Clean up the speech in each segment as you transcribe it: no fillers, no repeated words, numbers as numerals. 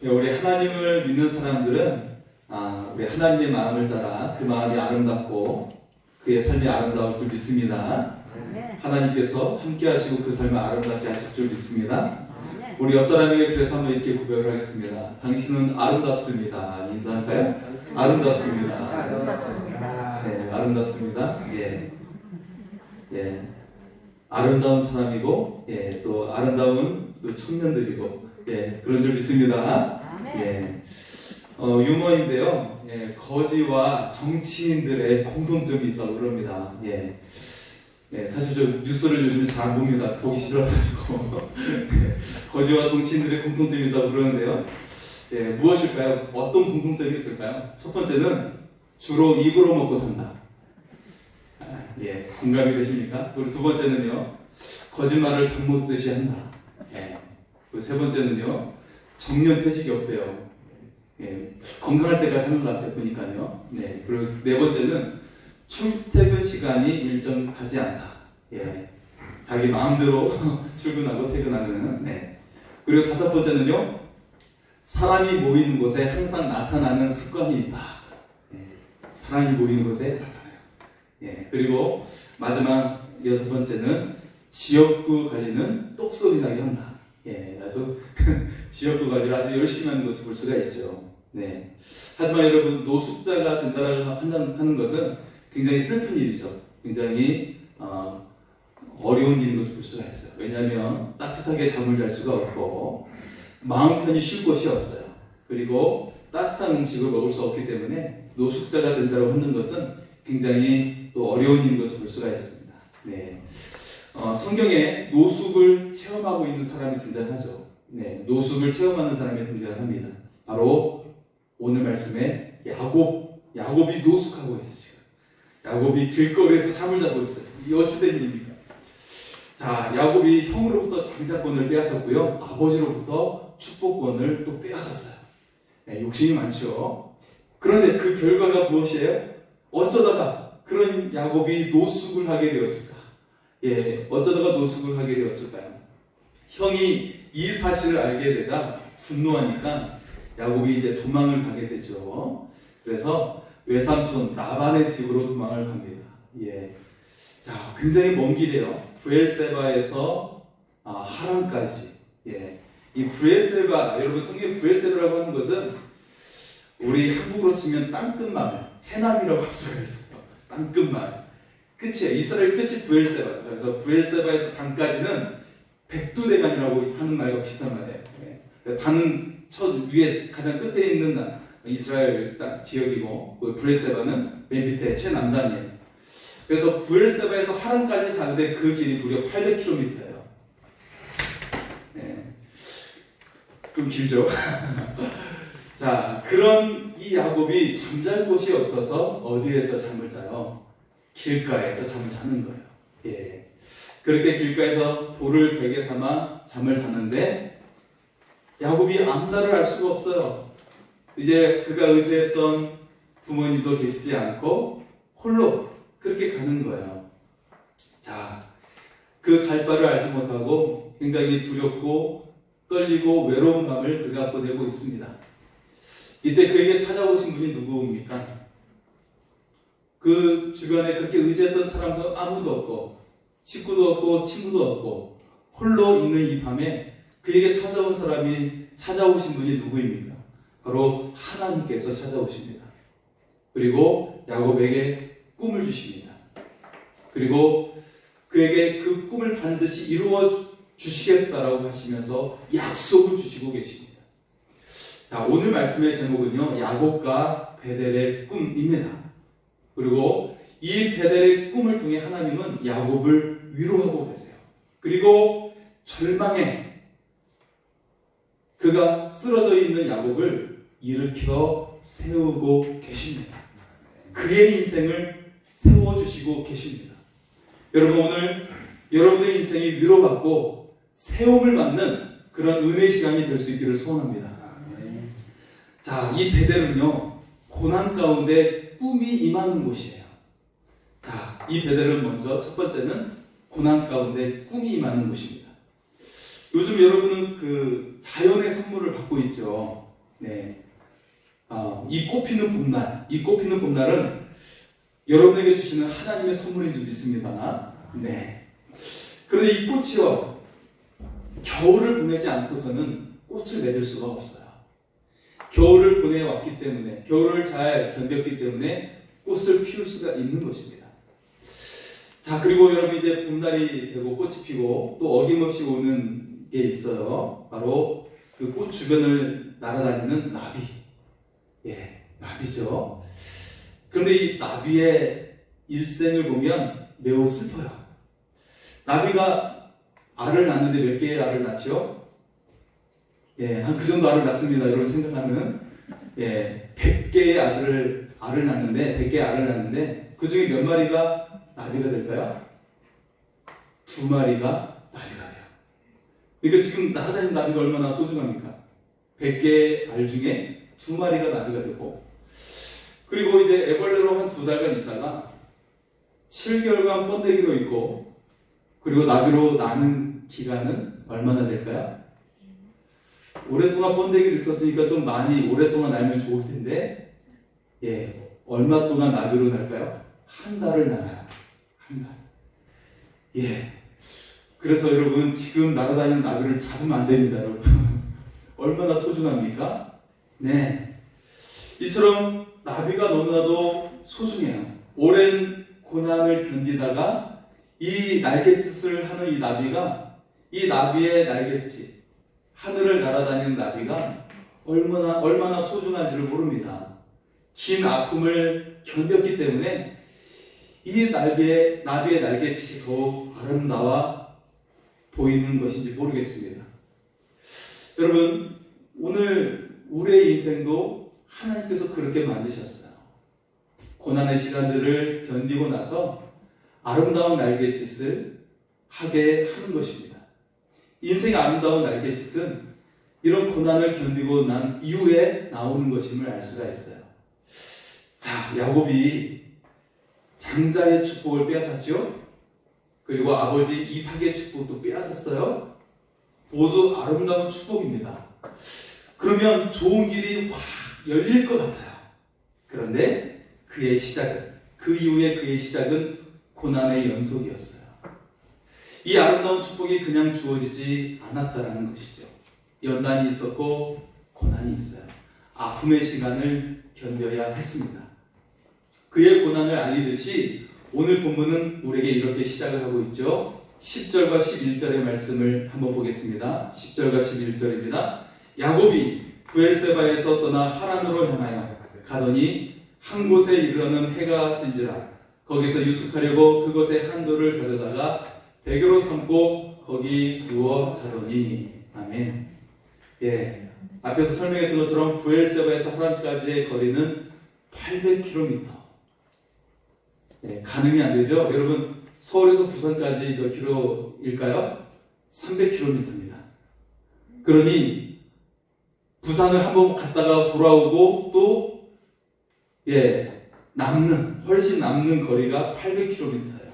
우리 하나님을 믿는 사람들은 우리 하나님의 마음을 따라 그 마음이 아름답고 그의 삶이 아름다울 줄 믿습니다. 하나님께서 함께 하시고 그 삶을 아름답게 하실 줄 믿습니다. 우리 옆 사람에게 그래서 한번 이렇게 고백을 하겠습니다. 당신은 아름답습니다. 인사할까요? 아름답습니다. 네, 아름답습니다. 예. 아름다운 사람이고, 또 아름다운 또 청년들이고, 그런 줄 믿습니다. 유머인데요. 거지와 정치인들의 공통점이 있다고 그럽니다. 사실 저 뉴스를 요즘에 잘 안 봅니다. 보기 싫어가지고. 거지와 정치인들의 공통점이 있다고 그러는데요. 무엇일까요? 어떤 공통점이 있을까요? 첫 번째는 주로 입으로 먹고 산다. 공감이 되십니까? 그리고 두 번째는요, 거짓말을 밥 먹듯이 한다. 그리고 세 번째는요, 정년퇴직이 없대요. 건강할 때까지 하는 것 같아요, 보니까요. 그리고 네 번째는 출퇴근 시간이 일정하지 않다. 자기 마음대로 출근하고 퇴근하는. 그리고 다섯 번째는요, 사람이 모이는 곳에 항상 나타나는 습관이 있다. 사람이 모이는 곳에 나타나요. 그리고 마지막 여섯 번째는 지역구 관리는 똑소리 나게 한다. 아주 지역구 관리를 아주 열심히 하는 것을 볼 수가 있죠. 하지만 여러분, 노숙자가 된다라고 하는 것은 굉장히 슬픈 일이죠. 굉장히 어려운 일인 것을 볼 수가 있어요. 왜냐하면 따뜻하게 잠을 잘 수가 없고 마음 편히 쉴 곳이 없어요. 그리고 따뜻한 음식을 먹을 수 없기 때문에 노숙자가 된다고 하는 것은 굉장히 또 어려운 일인 것을 볼 수가 있습니다. 성경에 노숙을 체험하고 있는 사람이 등장하죠. 노숙을 체험하는 사람이 등장합니다. 바로 오늘 말씀에 야곱이 노숙하고 있어요. 지금 야곱이 길거리에서 잠을 자고 있어요. 이게 어찌된 일입니까? 자, 야곱이 형으로부터 장자권을 빼앗았고요, 아버지로부터 축복권을 또 빼앗았어요. 욕심이 많죠. 그런데 그 결과가 무엇이에요? 어쩌다가 그런 야곱이 노숙을 하게 되었을까? 어쩌다가 노숙을 하게 되었을까요? 형이 이 사실을 알게 되자 분노하니까 야곱이 이제 도망을 가게 되죠. 그래서 외삼촌 라반의 집으로 도망을 갑니다. 자, 굉장히 먼 길이에요. 브엘세바에서 하란까지. 이 브엘세바, 여러분 성경에 브엘세바라고 하는 것은 우리 한국으로 치면 땅끝마을, 해남이라고 할 수가 있어요. 땅끝마을. 끝이에요. 이스라엘 끝이 브엘세바. 그래서 브엘세바에서 단까지는 백두대간이라고 하는 말과 비슷한 말이에요. 단은 첫 위에 가장 끝에 있는 이스라엘 땅 지역이고, 브엘세바는 맨 밑에 최남단이에요. 그래서 브엘세바에서 하란까지 가는데 그 길이 무려 800km예요. 좀 길죠? 자, 그런 이 야곱이 잠잘 곳이 없어서 어디에서 잠을 자요? 길가에서 잠을 자는 거예요. 그렇게 길가에서 돌을 베개 삼아 잠을 자는데 야곱이 앞날을 알 수가 없어요. 이제 그가 의지했던 부모님도 계시지 않고 홀로 그렇게 가는 거예요. 자, 그 갈 바를 알지 못하고 굉장히 두렵고 떨리고 외로운 밤을 그가 보내고 있습니다. 이때 그에게 찾아오신 분이 누구입니까? 그 주변에 그렇게 의지했던 사람도 아무도 없고 식구도 없고 친구도 없고 홀로 있는 이 밤에 그에게 찾아오신 분이 누구입니까? 바로 하나님께서 찾아오십니다. 그리고 야곱에게 꿈을 주십니다. 그리고 그에게 그 꿈을 반드시 이루어 주시겠다라고 하시면서 약속을 주시고 계십니다. 자, 오늘 말씀의 제목은요, 야곱과 베델의 꿈입니다. 그리고 이 베델의 꿈을 통해 하나님은 야곱을 위로하고 계세요. 그리고 절망에 그가 쓰러져 있는 야곱을 일으켜 세우고 계십니다. 그의 인생을 세워주시고 계십니다. 여러분, 오늘 여러분의 인생이 위로받고 세움을 받는 그런 은혜의 시간이 될 수 있기를 소원합니다. 자, 이 베델은요, 고난 가운데 꿈이 임하는 곳이에요. 자, 이 베델은 먼저 첫 번째는 고난 가운데 꿈이 임하는 곳입니다. 요즘 여러분은 그 자연의 선물을 받고 있죠. 네. 이 꽃피는 봄날은 여러분에게 주시는 하나님의 선물인 줄 믿습니다. 네. 그런데 이 꽃이요, 겨울을 보내지 않고서는 꽃을 맺을 수가 없어요. 겨울을 보내왔기 때문에, 겨울을 잘 견뎠기 때문에 꽃을 피울 수가 있는 것입니다. 자, 그리고 여러분 이제 봄날이 되고 꽃이 피고 또 어김없이 오는 게 있어요. 바로 그 꽃 주변을 날아다니는 나비. 예, 나비죠. 그런데 이 나비의 일생을 보면 매우 슬퍼요. 나비가 알을 낳는데 몇 개의 알을 낳죠? 예, 한 그 정도 알을 낳습니다. 여러분 생각하는. 예, 100개의 알을 낳는데, 100개의 알을 낳는데, 그 중에 몇 마리가 나비가 될까요? 2마리가 나비가 돼요. 그러니까 지금 날아다니는 나비가 얼마나 소중합니까? 100개의 알 중에 2마리가 나비가 되고, 그리고 이제 애벌레로 한 2달간 있다가 7개월간 번데기로 있고, 그리고 나비로 나는 기간은 얼마나 될까요? 오랫동안 번데기를 있었으니까 좀 많이 오랫동안 날면 좋을 텐데, 예, 얼마 동안 나비로 날까요? 한 달을 날아요. 한 달. 예. 그래서 여러분 지금 날아다니는 나비를 잡으면 안 됩니다, 여러분. 얼마나 소중합니까? 네. 이처럼 나비가 너무나도 소중해요. 오랜 고난을 견디다가 이 날갯짓을 하는 이 나비가, 이 나비의 날갯짓, 하늘을 날아다니는 나비가 얼마나 소중한지를 모릅니다. 긴 아픔을 견뎠기 때문에 이 나비의 날갯짓이 더욱 아름다워 보이는 것인지 모르겠습니다. 여러분, 오늘 우리의 인생도 하나님께서 그렇게 만드셨어요. 고난의 시간들을 견디고 나서 아름다운 날갯짓을 하게 하는 것입니다. 인생의 아름다운 날갯짓은 이런 고난을 견디고 난 이후에 나오는 것임을 알 수가 있어요. 자, 야곱이 장자의 축복을 빼앗았죠. 그리고 아버지 이삭의 축복도 빼앗았어요. 모두 아름다운 축복입니다. 그러면 좋은 길이 확 열릴 것 같아요. 그런데 그 이후에 그의 시작은 고난의 연속이었어요. 이 아름다운 축복이 그냥 주어지지 않았다라는 것이죠. 연단이 있었고 고난이 있어요. 아픔의 시간을 견뎌야 했습니다. 그의 고난을 알리듯이 오늘 본문은 우리에게 이렇게 시작을 하고 있죠. 10절과 11절의 말씀을 한번 보겠습니다. 10절과 11절입니다. 야곱이 브엘세바에서 떠나 하란으로 향하여 가더니 한 곳에 이르러는 해가 진지라. 거기서 유숙하려고 그곳에 한 돌을 가져다가 베개로 삼고 거기 누워 자더니. 아멘. 예, 앞에서 설명했던 것처럼 브엘세바에서 하란까지의 거리는 800km. 네, 가늠이 안 되죠? 여러분, 서울에서 부산까지 몇 킬로일까요? 300km입니다. 그러니 부산을 한번 갔다가 돌아오고 또 훨씬 남는 거리가 800km예요.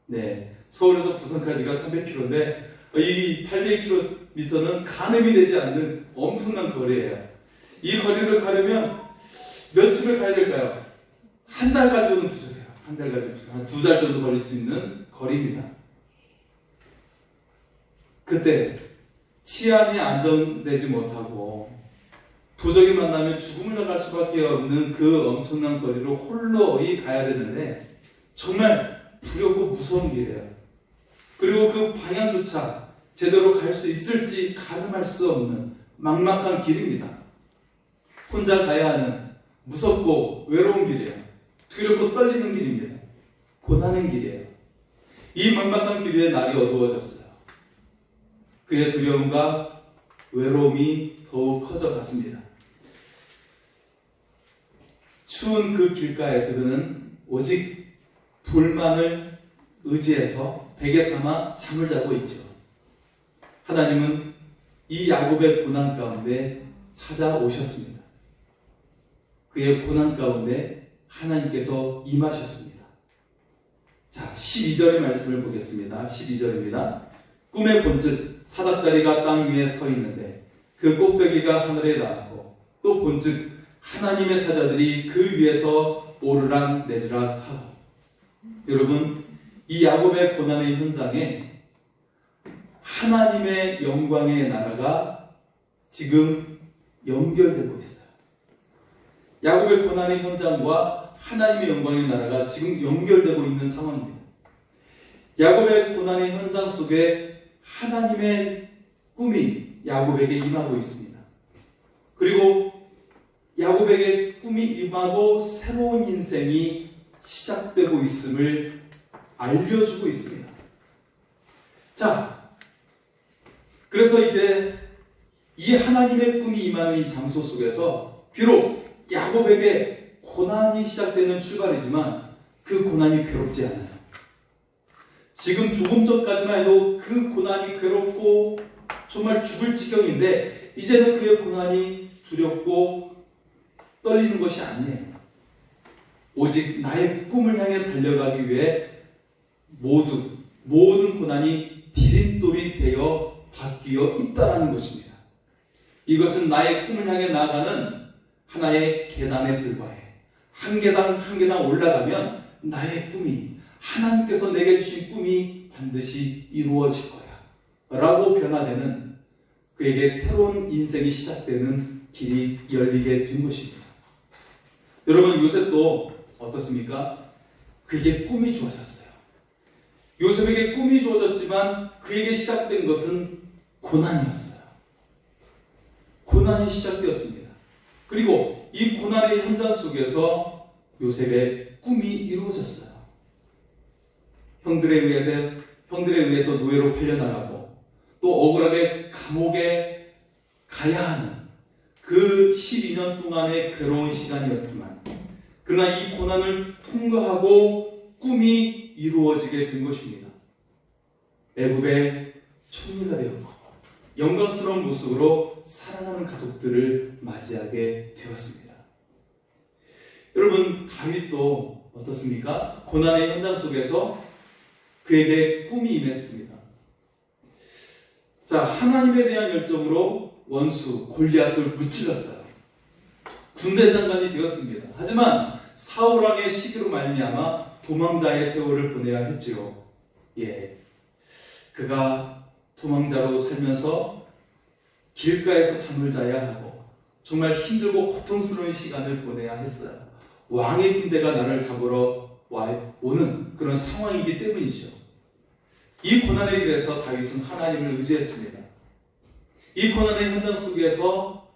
네, 서울에서 부산까지가 300km인데 이 800km는 가늠이 되지 않는 엄청난 거리예요. 이 거리를 가려면 며칠을 가야 될까요? 한 달 가지고는 부족해요. 한 달 가지고 한 2달 정도 걸릴 수 있는 거리입니다. 그때 치안이 안정되지 못하고 부적이 만나면 죽음을 당할 수밖에 없는 그 엄청난 거리를 홀로이 가야 되는데 정말 두렵고 무서운 길이에요. 그리고 그 방향조차 제대로 갈 수 있을지 가늠할 수 없는 막막한 길입니다. 혼자 가야 하는 무섭고 외로운 길이에요. 두렵고 떨리는 길입니다. 고난의 길이에요. 이 막막한 길 위에 날이 어두워졌어요. 그의 두려움과 외로움이 더욱 커져갔습니다. 추운 그 길가에서 그는 오직 돌만을 의지해서 베개 삼아 잠을 자고 있죠. 하나님은 이 야곱의 고난 가운데 찾아오셨습니다. 그의 고난 가운데 하나님께서 임하셨습니다. 자, 12절의 말씀을 보겠습니다. 12절입니다. 꿈에 본즉 사닥다리가 땅 위에 서 있는데 그 꼭대기가 하늘에 닿았고 또 본즉 하나님의 사자들이 그 위에서 오르락 내리락 하고. 여러분, 이 야곱의 고난의 현장에 하나님의 영광의 나라가 지금 연결되고 있어요. 야곱의 고난의 현장과 하나님의 영광의 나라가 지금 연결되고 있는 상황입니다. 야곱의 고난의 현장 속에 하나님의 꿈이 야곱에게 임하고 있습니다. 그리고 야곱에게 꿈이 임하고 새로운 인생이 시작되고 있음을 알려주고 있습니다. 자, 그래서 이제 이 하나님의 꿈이 임하는 이 장소 속에서 비록 야곱에게 고난이 시작되는 출발이지만 그 고난이 괴롭지 않아요. 지금 조금 전까지만 해도 그 고난이 괴롭고 정말 죽을 지경인데 이제는 그의 고난이 두렵고 떨리는 것이 아니에요. 오직 나의 꿈을 향해 달려가기 위해 모든 고난이 디딤돌이 되어 바뀌어 있다는 것입니다. 이것은 나의 꿈을 향해 나아가는 하나의 계단에 불과해. 한 계단 한 계단 올라가면 나의 꿈이, 하나님께서 내게 주신 꿈이 반드시 이루어질 거야 라고 변화되는, 그에게 새로운 인생이 시작되는 길이 열리게 된 것입니다. 여러분, 요셉도 어떻습니까? 그에게 꿈이 주어졌어요. 요셉에게 꿈이 주어졌지만 그에게 시작된 것은 고난이었어요. 고난이 시작되었습니다. 그리고 이 고난의 현장 속에서 요셉의 꿈이 이루어졌어요. 형들에 의해서 노예로 팔려나가고 또 억울하게 감옥에 가야 하는 그 12년 동안의 괴로운 시간이었지만, 그러나 이 고난을 통과하고 꿈이 이루어지게 된 것입니다. 애굽의 총리가 되었고 영광스러운 모습으로 사랑하는 가족들을 맞이하게 되었습니다. 여러분, 다윗도 어떻습니까? 고난의 현장 속에서 그에게 꿈이 임했습니다. 자, 하나님에 대한 열정으로 원수 골리앗을 무찔렀어요. 군대 장관이 되었습니다. 하지만 사울 왕의 시기로 말미암아 도망자의 세월을 보내야 했지요. 그가 도망자로 살면서 길가에서 잠을 자야 하고 정말 힘들고 고통스러운 시간을 보내야 했어요. 왕의 군대가 나를 잡으러 오는 그런 상황이기 때문이죠. 이 고난의 길에서 다윗은 하나님을 의지했습니다. 이 고난의 현장 속에서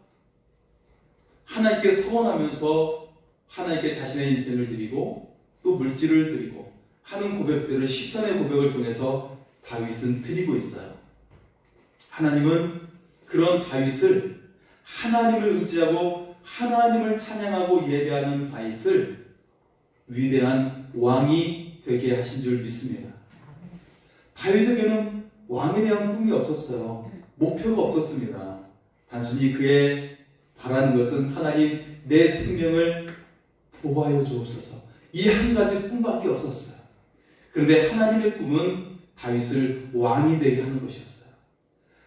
하나님께 서원하면서 하나님께 자신의 인생을 드리고 또 물질을 드리고 하는 고백들을, 시편의 고백을 통해서 다윗은 드리고 있어요. 하나님은 그런 다윗을, 하나님을 의지하고 하나님을 찬양하고 예배하는 다윗을 위대한 왕이 되게 하신 줄 믿습니다. 다윗에게는 왕에 대한 꿈이 없었어요. 목표가 없었습니다. 단순히 그의 바라는 것은 하나님, 내 생명을 보호하여 주옵소서, 이 한 가지 꿈밖에 없었어요. 그런데 하나님의 꿈은 다윗을 왕이 되게 하는 것이었어요.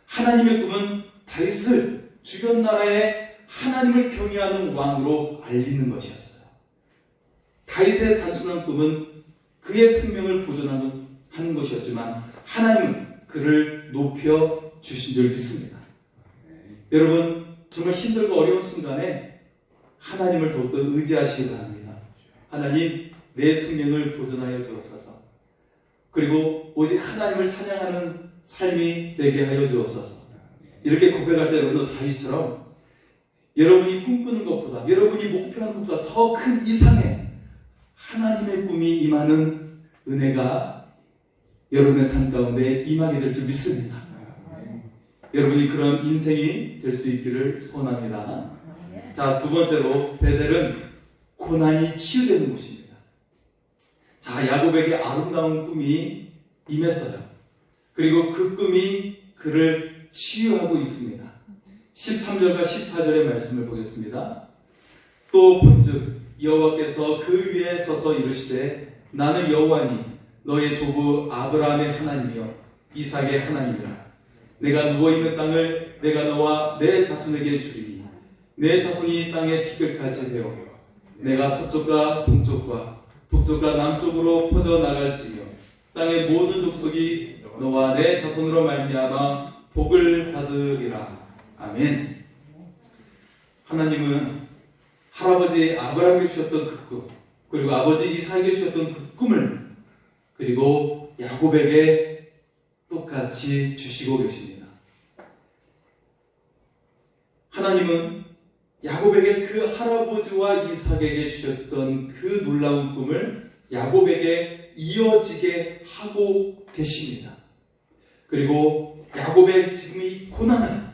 하나님의 꿈은 다윗을 주변 나라에 하나님을 경외하는 왕으로 알리는 것이었어요. 다윗의 단순한 꿈은 그의 생명을 보존하는 것이었지만 하나님은 그를 높여 주신 줄 믿습니다. 여러분, 정말 힘들고 어려운 순간에 하나님을 더욱더 의지하시기 바랍니다. 하나님, 내 생명을 보존하여 주옵소서. 그리고 오직 하나님을 찬양하는 삶이 되게 하여 주옵소서. 이렇게 고백할 때 여러분도 다윗처럼 여러분이 꿈꾸는 것보다, 여러분이 목표하는 것보다 더 큰 이상의 하나님의 꿈이 임하는 은혜가 여러분의 삶 가운데 임하게 될 줄 믿습니다. 여러분이 그런 인생이 될 수 있기를 소원합니다. 자, 두 번째로 베델은 고난이 치유되는 곳입니다. 자, 야곱에게 아름다운 꿈이 임했어요. 그리고 그 꿈이 그를 치유하고 있습니다. 13절과 14절의 말씀을 보겠습니다. 또 본즉 여호와께서 그 위에 서서 이르시되 나는 여호와니 너의 조부 아브라함의 하나님이요 이삭의 하나님이라. 내가 누워있는 땅을 내가 너와 내 자손에게 주리니 내 자손이 땅의 티끌까지 되어 내가 서쪽과 동쪽과 북쪽과 남쪽으로 퍼져나갈지며 땅의 모든 족속이 너와 내 자손으로 말미암아 복을 받으리라. 아멘. 하나님은 할아버지 아브라함에게 주셨던 그 꿈, 그리고 아버지 이삭에게 주셨던 그 꿈을 그리고 야곱에게 똑같이 주시고 계십니다. 하나님은 야곱에게 그 할아버지와 이삭에게 주셨던 그 놀라운 꿈을 야곱에게 이어지게 하고 계십니다. 그리고 야곱의 지금 이 고난은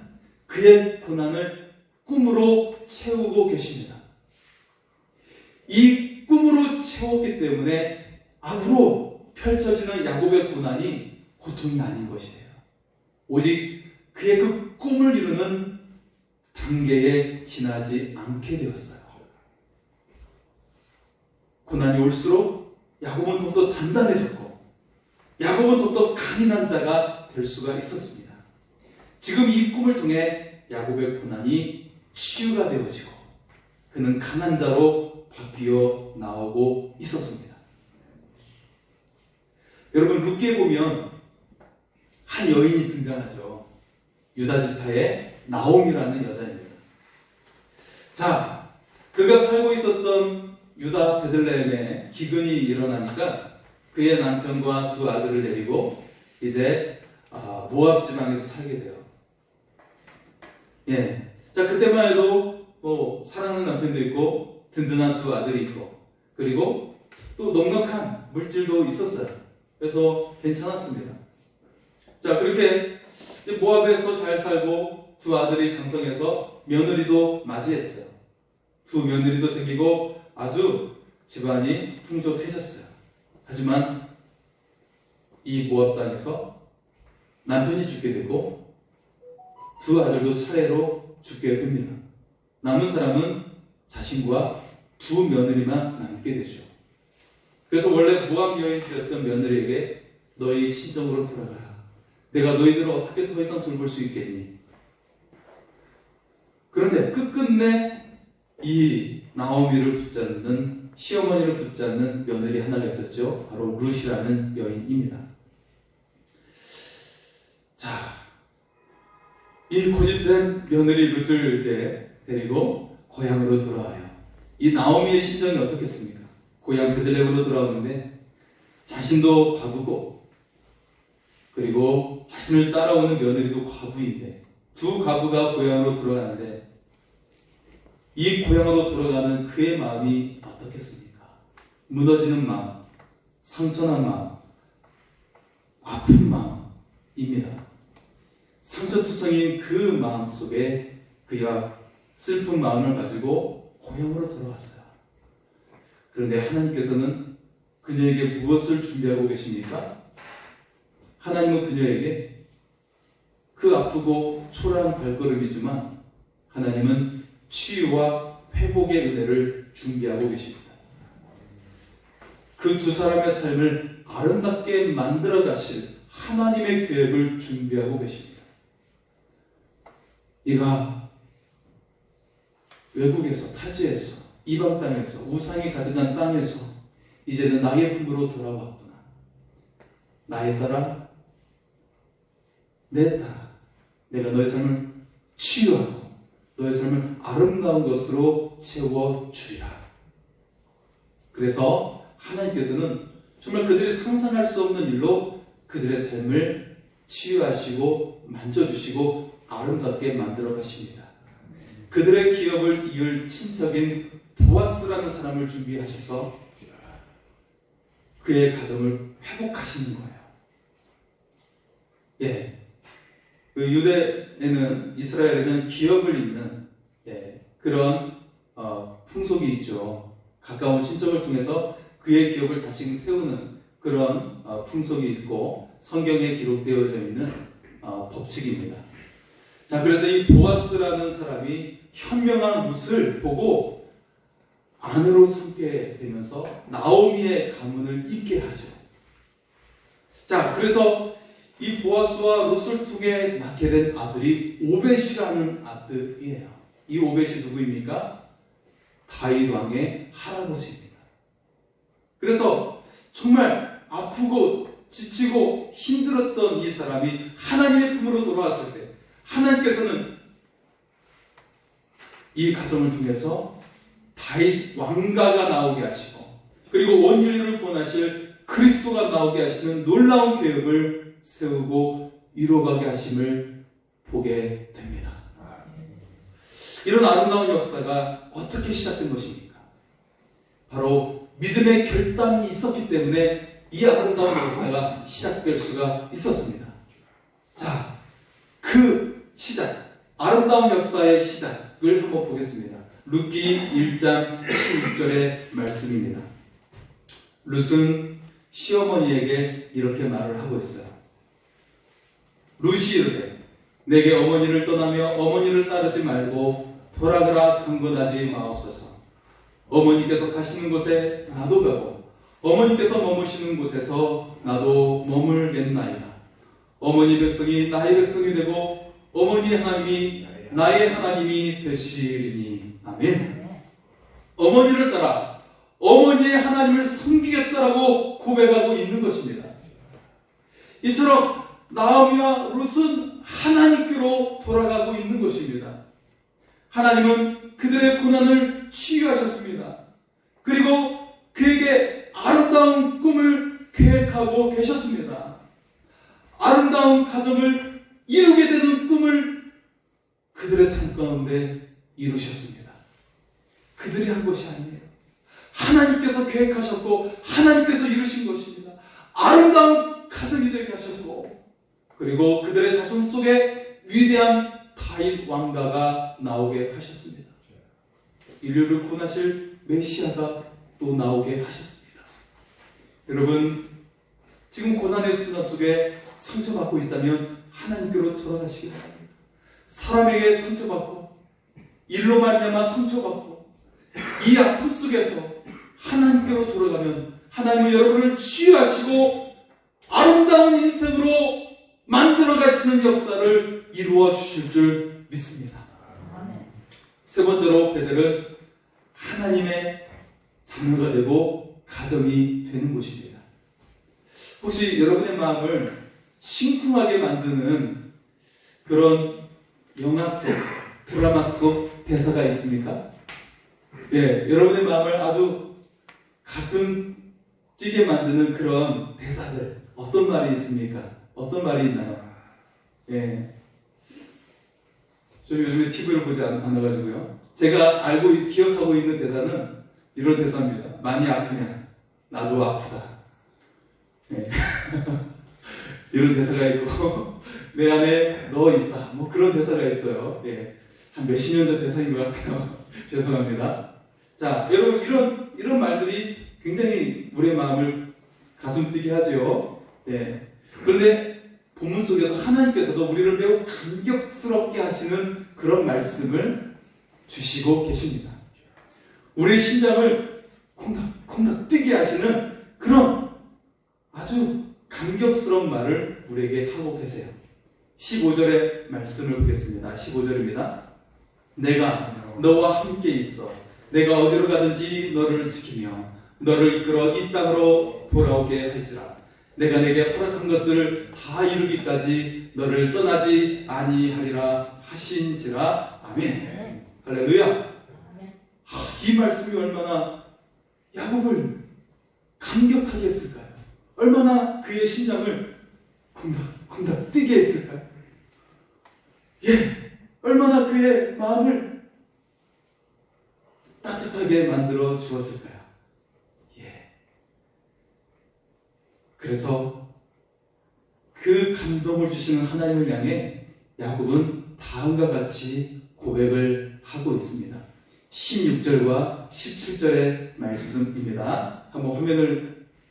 그의 고난을 꿈으로 채우고 계십니다. 이 꿈으로 채웠기 때문에 앞으로 펼쳐지는 야곱의 고난이 고통이 아닌 것이에요. 오직 그의 그 꿈을 이루는 단계에 지나지 않게 되었어요. 고난이 올수록 야곱은 더욱더 단단해졌고 야곱은 더욱더 강인한 자가 될 수가 있었습니다. 지금 이 꿈을 통해 야곱의 고난이 치유가 되어지고 그는 강한 자로 바뀌어 나오고 있었습니다. 여러분, 룻기에 보면 한 여인이 등장하죠. 유다 지파의 나옴이라는 여자입니다. 자, 그가 살고 있었던 유다 베들레헴에 기근이 일어나니까 그의 남편과 두 아들을 데리고 이제 모압 지방에서 살게 돼요. 예. 자, 그때만 해도 사랑하는 남편도 있고 든든한 두 아들이 있고 그리고 또 넉넉한 물질도 있었어요. 그래서 괜찮았습니다. 자, 그렇게 모압에서 잘 살고 두 아들이 장성해서 며느리도 맞이했어요. 두 며느리도 생기고 아주 집안이 풍족해졌어요. 하지만 이 모압 땅에서 남편이 죽게 되고 두 아들도 차례로 죽게 됩니다. 남은 사람은 자신과 두 며느리만 남게 되죠. 그래서 원래 모압 여인이었던 며느리에게 너희 친정으로 돌아가라. 내가 너희들을 어떻게 더 이상 돌볼 수 있겠니? 그런데 끝끝내 이 나오미를 붙잡는 시어머니를 붙잡는 며느리 하나가 있었죠. 바로 룻이라는 여인입니다. 자, 이 고집센 며느리 룻을 이제 데리고 고향으로 돌아와요. 이 나오미의 심정이 어떻겠습니까? 고향 베들레헴으로 돌아오는데 자신도 과부고 그리고 자신을 따라오는 며느리도 과부인데 두 과부가 고향으로 돌아가는데 이 고향으로 돌아가는 그의 마음이 어떻겠습니까? 무너지는 마음, 상처난 마음, 아픈 마음입니다. 상처투성인 그 마음 속에 그가 슬픈 마음을 가지고 고향으로 돌아왔어요. 그런데 하나님께서는 그녀에게 무엇을 준비하고 계십니까? 하나님은 그녀에게 그 아프고 초라한 발걸음이지만 하나님은 치유와 회복의 은혜를 준비하고 계십니다. 그 두 사람의 삶을 아름답게 만들어 가실 하나님의 계획을 준비하고 계십니다. 네가 외국에서, 타지에서, 이방 땅에서, 우상이 가득한 땅에서 이제는 나의 품으로 돌아왔구나. 나의 딸아, 내 딸아, 내가 너의 삶을 치유하고 너의 삶을 아름다운 것으로 채워주리라. 그래서 하나님께서는 정말 그들이 상상할 수 없는 일로 그들의 삶을 치유하시고 만져주시고 아름답게 만들어 가십니다. 그들의 기업을 이을 친척인 보아스라는 사람을 준비하셔서 그의 가정을 회복하시는 거예요. 예, 그 유대에는, 이스라엘에는 기업을 잇는 그런 풍속이 있죠. 가까운 친척을 통해서 그의 기업을 다시 세우는 그런 풍속이 있고 성경에 기록되어져 있는 법칙입니다. 자, 그래서 이 보아스라는 사람이 현명한 룻을 보고 아내로 삼게 되면서 나오미의 가문을 잇게 하죠. 자, 그래서 이 보아스와 룻을 통해 낳게 된 아들이 오벳이라는 아들이에요. 이 오벳이 누구입니까? 다윗 왕의 할아버지입니다. 그래서 정말 아프고 지치고 힘들었던 이 사람이 하나님의 품으로 돌아왔을 때 하나님께서는 이 가정을 통해서 다윗 왕가가 나오게 하시고 그리고 온 인류를 구원하실 그리스도가 나오게 하시는 놀라운 계획을 세우고 이루어가게 하심을 보게 됩니다. 이런 아름다운 역사가 어떻게 시작된 것입니까? 바로 믿음의 결단이 있었기 때문에 이 아름다운 역사가 시작될 수가 있었습니다. 자, 그 시작, 아름다운 역사의 시작을 한번 보겠습니다. 룻기 1장 16절의 말씀입니다. 룻은 시어머니에게 이렇게 말을 하고 있어요. 룻이 이르되 내게 어머니를 떠나며 어머니를 따르지 말고 돌아가라 강권하지 마옵소서. 어머니께서 가시는 곳에 나도 가고 어머니께서 머무시는 곳에서 나도 머물겠나이다. 어머니 백성이 나의 백성이 되고 어머니 하나님이 나의 하나님이 되시리니. 아멘. 어머니를 따라 어머니의 하나님을 섬기겠다라고 고백하고 있는 것입니다. 이처럼 나오미와 룻은 하나님께로 돌아가고 있는 것입니다. 하나님은 그들의 고난을 치유하셨습니다. 그리고 그에게 아름다운 꿈을 계획하고 계셨습니다. 아름다운 가정을 이루게 되는 꿈을 그들의 삶 가운데 이루셨습니다. 그들이 한 것이 아니에요. 하나님께서 계획하셨고 하나님께서 이루신 것입니다. 아름다운 가정이 되게 하셨고 그리고 그들의 자손 속에 위대한 다윗 왕가가 나오게 하셨습니다. 인류를 구원하실 메시아가 또 나오게 하셨습니다. 여러분, 지금 고난의 순간 속에 상처받고 있다면 하나님께로 돌아가시기 바랍니다. 사람에게 상처받고 일로 말미암아 상처받고 이 아픔 속에서 하나님께로 돌아가면 하나님은 여러분을 치유하시고 아름다운 인생으로 만들어 가시는 역사를 이루어 주실 줄 믿습니다. 세 번째로 베델은 하나님의 자녀가 되고 가정이 되는 곳입니다. 혹시 여러분의 마음을 심쿵하게 만드는 그런 영화 속, 드라마 속 대사가 있습니까? 예, 여러분의 마음을 아주 가슴 뛰게 만드는 그런 대사들, 어떤 말이 있습니까? 어떤 말이 있나요? 예. 저 요즘에 TV를 보지 않아가지고요. 제가 알고, 기억하고 있는 대사는 이런 대사입니다. 많이 아프냐? 나도 아프다. 예. 이런 대사가 있고, 내 안에 너 있다. 뭐 그런 대사가 있어요. 예. 한 몇십 년 전 대사인 것 같아요. 죄송합니다. 자, 여러분, 이런 말들이 굉장히 우리의 마음을 가슴 뛰게 하죠. 예. 그런데 본문 속에서 하나님께서도 우리를 매우 감격스럽게 하시는 그런 말씀을 주시고 계십니다. 우리의 심장을 콩닥콩닥 뛰게 하시는 그런 아주 감격스러운 말을 우리에게 하고 계세요. 15절의 말씀을 보겠습니다. 15절입니다. 내가 너와 함께 있어 내가 어디로 가든지 너를 지키며 너를 이끌어 이 땅으로 돌아오게 할지라. 내가 내게 허락한 것을 다 이루기까지 너를 떠나지 아니하리라 하신지라. 아멘. 할렐루야. 이 말씀이 얼마나 야곱을 감격하게 했을까요? 얼마나 그의 심장을 콩닥콩닥 뛰게 했을까요? 예, 얼마나 그의 마음을 따뜻하게 만들어 주었을까요? 예. 그래서 그 감동을 주시는 하나님을 향해 야곱은 다음과 같이 고백을 하고 있습니다. 16절과 17절의 말씀입니다. 한번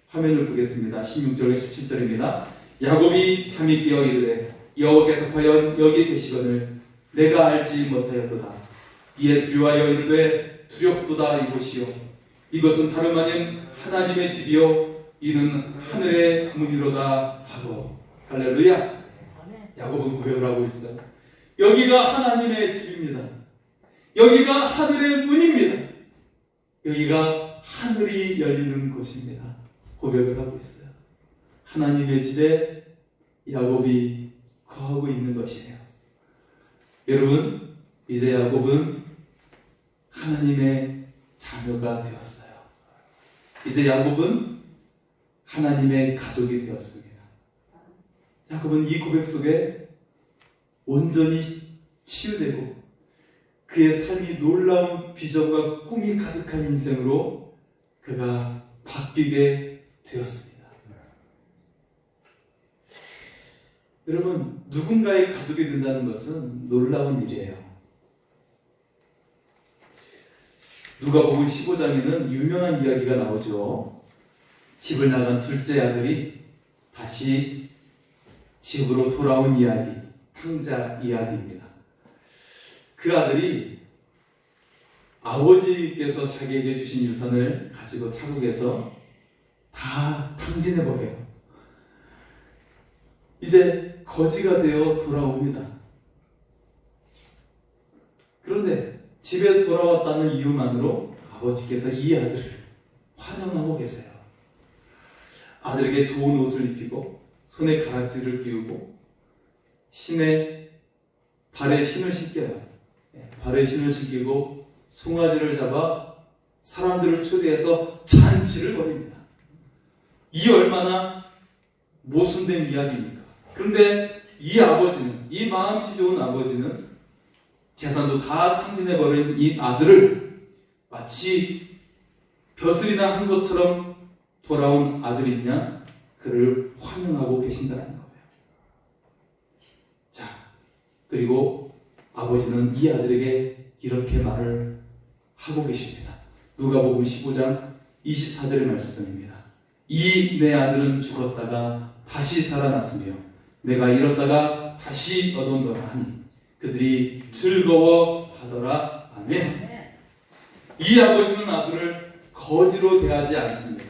화면을 보겠습니다. 16절과 17절입니다. 야곱이 잠이 깨어 이르되 여호와께서 과연 여기 계시거늘 내가 알지 못하였도다. 이에 두려워하여 이르되 두렵도다 이곳이요 이것은 다름 아닌 하나님의 집이요 이는 하늘의 문이로다 하고. 할렐루야. 야곱은 고백을 하고 있어요. 여기가 하나님의 집입니다. 여기가 하늘의 문입니다. 여기가 하늘이 열리는 곳입니다. 고백을 하고 있어요. 하나님의 집에 야곱이 거하고 있는 것이에요. 여러분, 이제 야곱은 하나님의 자녀가 되었어요. 이제 야곱은 하나님의 가족이 되었습니다. 야곱은 이 고백 속에 온전히 치유되고 그의 삶이 놀라운 비전과 꿈이 가득한 인생으로 그가 바뀌게 되었습니다. 여러분, 누군가의 가족이 된다는 것은 놀라운 일이에요. 누가복음 15장에는 유명한 이야기가 나오죠. 집을 나간 둘째 아들이 다시 집으로 돌아온 이야기, 탕자 이야기입니다. 그 아들이 아버지께서 자기에게 주신 유산을 가지고 타국에서 다 탕진해버려요. 이제 거지가 되어 돌아옵니다. 그런데 집에 돌아왔다는 이유만으로 아버지께서 이 아들을 환영하고 계세요. 아들에게 좋은 옷을 입히고 손에 가락지를 끼우고 발에 신을 신겨요. 발에 신을 신기고 송아지를 잡아 사람들을 초대해서 잔치를 벌입니다. 이 얼마나 모순된 이야기입니까? 그런데 이 아버지는, 이 마음씨 좋은 아버지는 재산도 다 탕진해버린 이 아들을 마치 벼슬이나 한 것처럼 돌아온 아들이냐 그를 환영하고 계신다는 거예요. 자, 그리고 아버지는 이 아들에게 이렇게 말을 하고 계십니다. 누가복음 15장 24절의 말씀입니다. 이 내 아들은 죽었다가 다시 살아났으며 내가 잃었다가 다시 얻었노라 하니 그들이 즐거워하더라. 아멘. 이 아버지는 아들을 거지로 대하지 않습니다.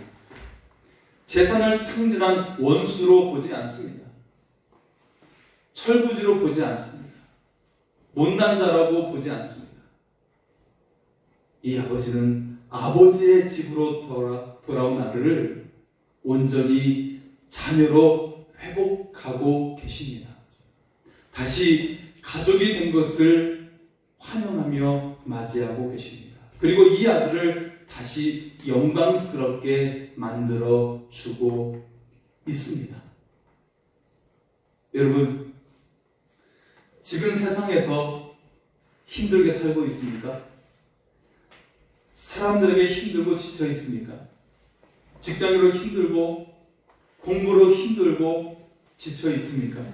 재산을 탕진한 원수로 보지 않습니다. 철부지로 보지 않습니다. 못난 자라고 보지 않습니다. 이 아버지는 아버지의 집으로 돌아온 아들을 온전히 자녀로 회복하고 계십니다. 다시 가족이 된 것을 환영하며 맞이하고 계십니다. 그리고 이 아들을 다시 영광스럽게 만들어 주고 있습니다. 여러분, 지금 세상에서 힘들게 살고 있습니까? 사람들에게 힘들고 지쳐 있습니까? 직장으로 힘들고 공부로 힘들고 지쳐 있습니까?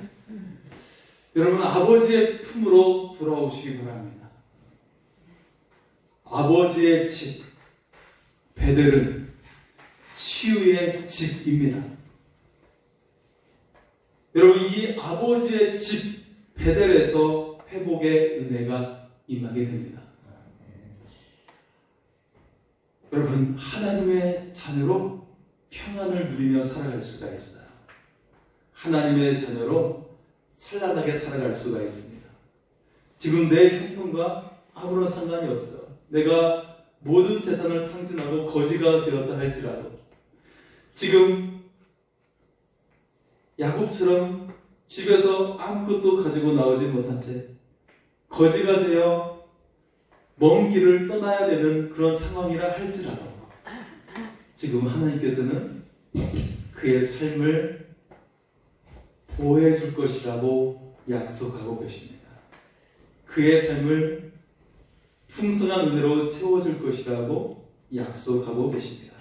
여러분, 아버지의 품으로 돌아오시기 바랍니다. 아버지의 집, 베델은 치유의 집입니다. 여러분, 이 아버지의 집 베델에서 회복의 은혜가 임하게 됩니다. 여러분, 하나님의 자녀로 평안을 누리며 살아갈 수가 있어요. 하나님의 자녀로 찬란하게 살아갈 수가 있습니다. 지금 내 형편과 아무런 상관이 없어요. 내가 모든 재산을 탕진하고 거지가 되었다 할지라도 지금 야곱처럼 집에서 아무것도 가지고 나오지 못한 채 거지가 되어 먼 길을 떠나야 되는 그런 상황이라 할지라도 지금 하나님께서는 그의 삶을 보호해 줄 것이라고 약속하고 계십니다. 그의 삶을 풍성한 은혜로 채워줄 것이라고 약속하고 계십니다.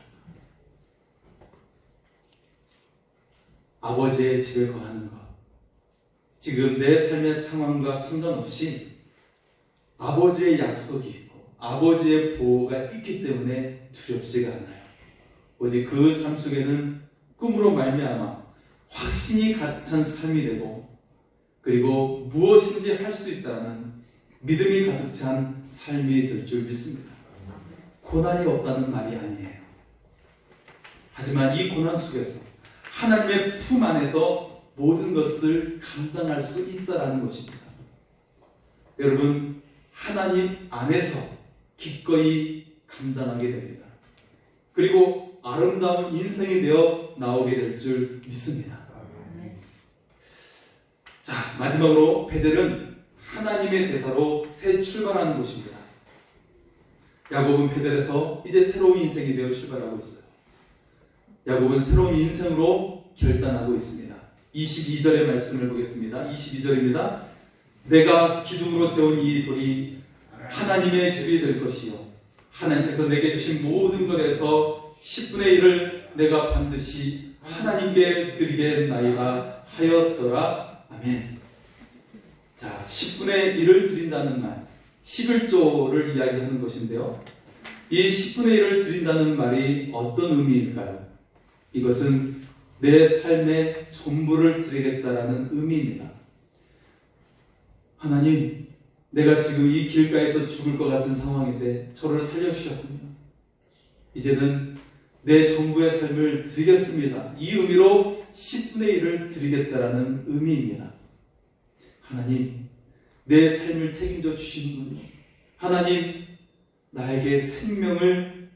아버지의 집에 거하는 것, 지금 내 삶의 상황과 상관없이 아버지의 약속이 있고 아버지의 보호가 있기 때문에 두렵지가 않아요. 오직 그 삶 속에는 꿈으로 말미암아 확신이 가득 찬 삶이 되고 그리고 무엇인지 할 수 있다는 믿음이 가득 찬 삶이 될 줄 믿습니다. 고난이 없다는 말이 아니에요. 하지만 이 고난 속에서 하나님의 품 안에서 모든 것을 감당할 수 있다라는 것입니다. 여러분, 하나님 안에서 기꺼이 감당하게 됩니다. 그리고 아름다운 인생이 되어 나오게 될 줄 믿습니다. 자, 마지막으로 베델은 하나님의 대사로 새 출발하는 곳입니다. 야곱은 베델에서 이제 새로운 인생이 되어 출발하고 있어요. 야곱은 새로운 인생으로 결단하고 있습니다. 22절의 말씀을 보겠습니다. 22절입니다. 내가 기둥으로 세운 이 돌이 하나님의 집이 될 것이요 하나님께서 내게 주신 모든 것에서 10분의 1을 내가 반드시 하나님께 드리겠나이다 하였더라. 아멘. 자, 10분의 1을 드린다는 말, 11조를 이야기하는 것인데요. 이 10분의 1을 드린다는 말이 어떤 의미일까요? 이것은 내 삶의 전부를 드리겠다라는 의미입니다. 하나님, 내가 지금 이 길가에서 죽을 것 같은 상황인데 저를 살려주셨군요. 이제는 내 전부의 삶을 드리겠습니다. 이 의미로 10분의 1을 드리겠다라는 의미입니다. 하나님, 내 삶을 책임져 주시는군요. 하나님, 나에게 생명을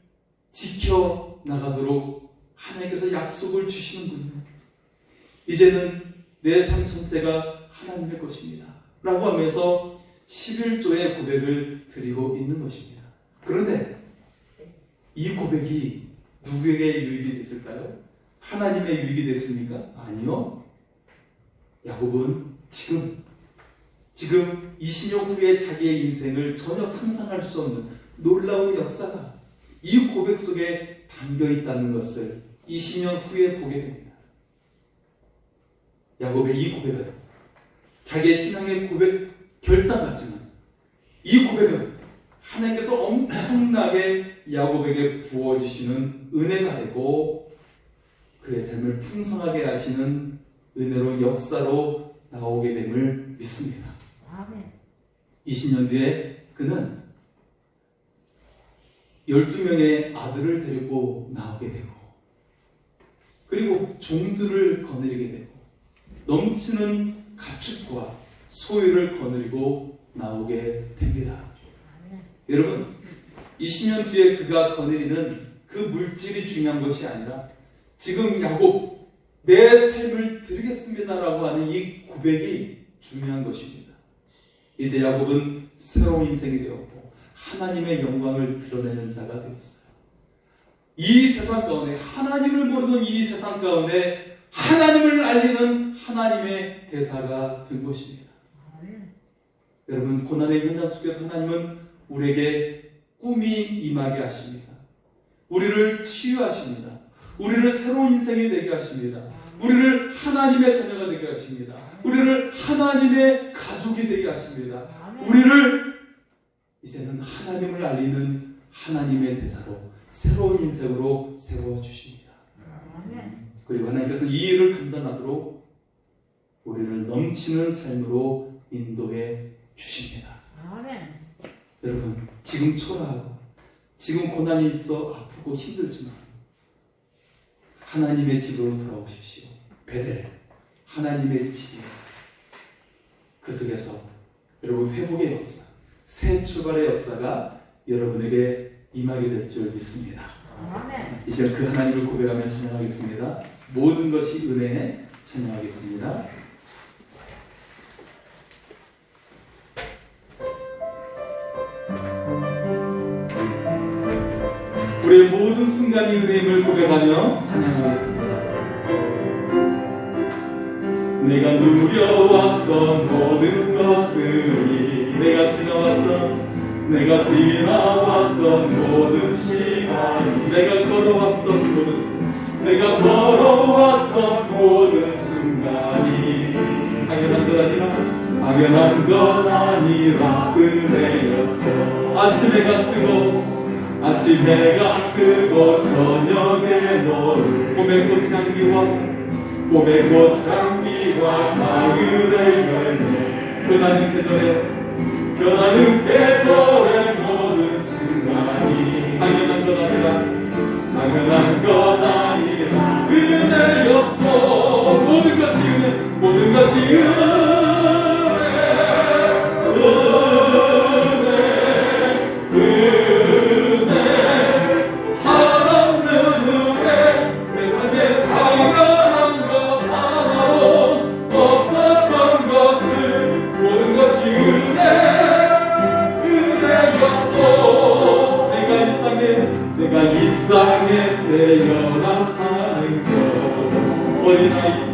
지켜나가도록 하나님께서 약속을 주시는군요. 이제는 내 삶 전체가 하나님의 것입니다. 라고 하면서 11조의 고백을 드리고 있는 것입니다. 그런데 이 고백이 누구에게 유익이 됐을까요? 하나님의 유익이 됐습니까? 아니요. 야곱은 지금 20년 후에 자기의 인생을 전혀 상상할 수 없는 놀라운 역사가 이 고백 속에 담겨 있다는 것을 20년 후에 보게 됩니다. 야곱의 이 고백은 자기의 신앙의 고백 결단 같지만 이 고백은 하나님께서 엄청나게 야곱에게 부어주시는 은혜가 되고 그의 삶을 풍성하게 하시는 은혜로 역사로 나오게 됨을 믿습니다. 20년 뒤에 그는 12명의 아들을 데리고 나오게 되고 그리고 종들을 거느리게 되고 넘치는 가축과 소유를 거느리고 나오게 됩니다. 여러분, 20년 뒤에 그가 거느리는 그 물질이 중요한 것이 아니라 지금 야곱, 내 삶을 드리겠습니다라고 하는 이 고백이 중요한 것입니다. 이제 야곱은 새로운 인생이 되었고 하나님의 영광을 드러내는 자가 되었어요. 이 세상 가운데, 하나님을 모르는 이 세상 가운데 하나님을 알리는 하나님의 대사가 된 것입니다. 여러분, 고난의 현장 속에서 하나님은 우리에게 꿈이 임하게 하십니다. 우리를 치유하십니다. 우리를 새로운 인생이 되게 하십니다. 우리를 하나님의 자녀가 되게 하십니다. 우리를 하나님의 가족이 되게 하십니다. 우리를 이제는 하나님을 알리는 하나님의 대사로 새로운 인생으로 세워주십니다. 그리고 하나님께서는 이 일을 감당하도록 우리를 넘치는 삶으로 인도해 주십니다. 여러분, 지금 초라하고 지금 고난이 있어 아프고 힘들지만 하나님의 집으로 돌아오십시오. 베델, 하나님의 집이에요. 그 속에서 여러분 회복의 역사, 새 출발의 역사가 여러분에게 임하게 될 줄 믿습니다. 이 시간 그 하나님을 고백하며 찬양하겠습니다. 모든 것이 은혜에 찬양하겠습니다. 우리의 모든 순간이 은혜임을 고백하며 찬양하겠습니다. 내가 누려왔던 모든 것들이 내가 지나왔던 모든 시간이 내가 걸어왔던 모든 순간이 당연한 것 아니라 은혜였어. 아침 해가 뜨고 저녁에 너를 봄의 꽃향기와 가을의 열매 변하는 계절의 모든 순간이 당연한 것 아니라 은혜였어. 모든 것이 은혜, 되어나 사는 것 어린아이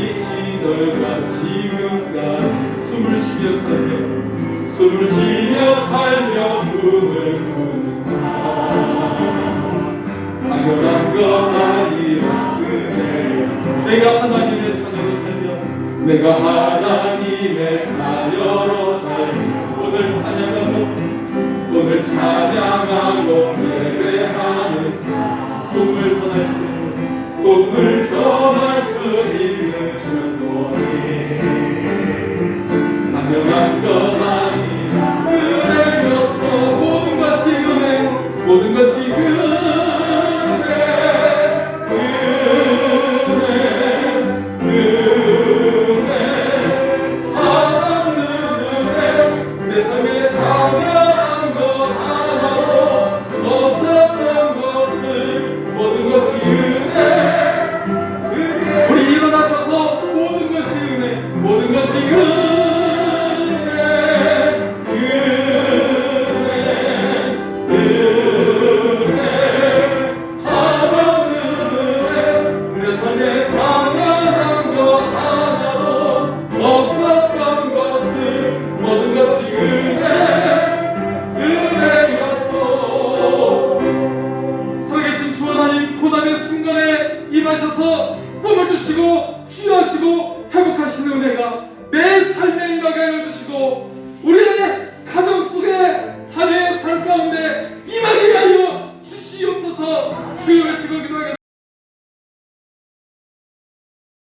시절과 지금까지 숨을 쉬며 살며 꿈을 꾸는 삶 당연한 것 아니라 은혜야 내가 하나님의 자녀로 살며 오늘 찬양하고 예배하는 삶 꿈을 전할 수 있는 주님이 당연한 것 아니라 은혜였어 모든 것이 은혜 임하셔서 꿈을 주시고 치유하시고 회복하시는 은혜가 내 삶에 임하게 하여 주시고 우리의 가정 속에 자녀의 삶 가운데 임하게 하여 주시옵소서. 주여 외치고 기도하겠습니다.